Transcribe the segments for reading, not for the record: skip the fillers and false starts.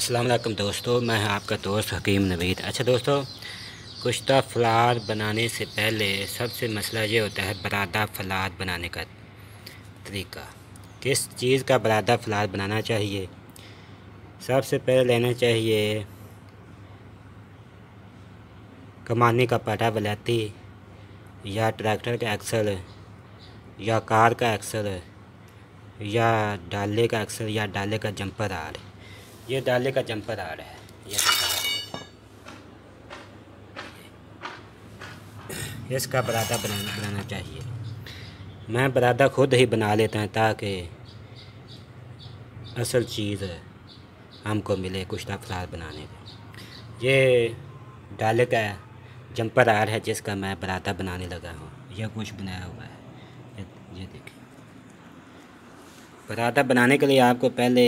अस्सलाम वालेकुम दोस्तों, मैं आपका दोस्त हकीम नवीद। अच्छा दोस्तों, कुश्ता फलाद बनाने से पहले सबसे मसला ये होता है बरादा फलाद बनाने का तरीका। किस चीज़ का बरादा फलाद बनाना चाहिए? सबसे पहले लेना चाहिए कमानी का पाटा वलैती, या ट्रैक्टर का एक्सल, या कार का एक्सल, या डाले का एक्सल, या डाले का जंपर आर। ये डाले का जंपर आर है। ये इसका बरादा बनाना चाहिए। मैं बरादा खुद ही बना लेता हूँ ताकि असल चीज़ हमको मिले कुश्ता फलाद बनाने को। ये डाले का जंपर आर है जिसका मैं बरादा बनाने लगा हूँ। यह कुछ बनाया हुआ है, ये देखिए। बरादा बनाने के लिए आपको पहले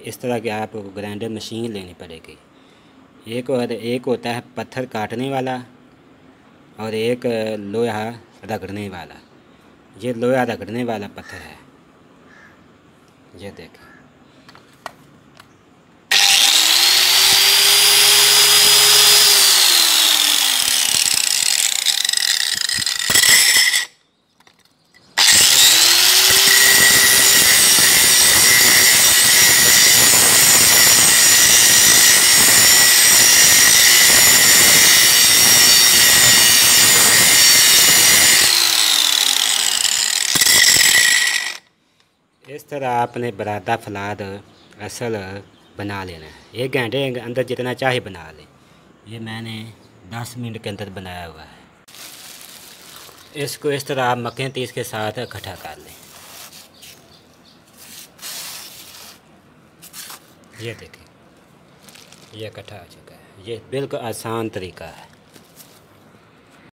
इस तरह की आपको ग्राइंडर मशीन लेनी पड़ेगी। एक होता है पत्थर काटने वाला और एक लोहा रगड़ने वाला। ये लोहा रगड़ने वाला पत्थर है, ये देखें। इस तरह आपने बरादा फलाद असल बना लेना है। 1 घंटे के अंदर जितना चाहे बना लें। ये मैंने 10 मिनट के अंदर बनाया हुआ है। इसको इस तरह आप मक्खन तीस के साथ इकट्ठा कर लें। ये देखें, ये इकट्ठा हो चुका है। ये बिल्कुल आसान तरीका है।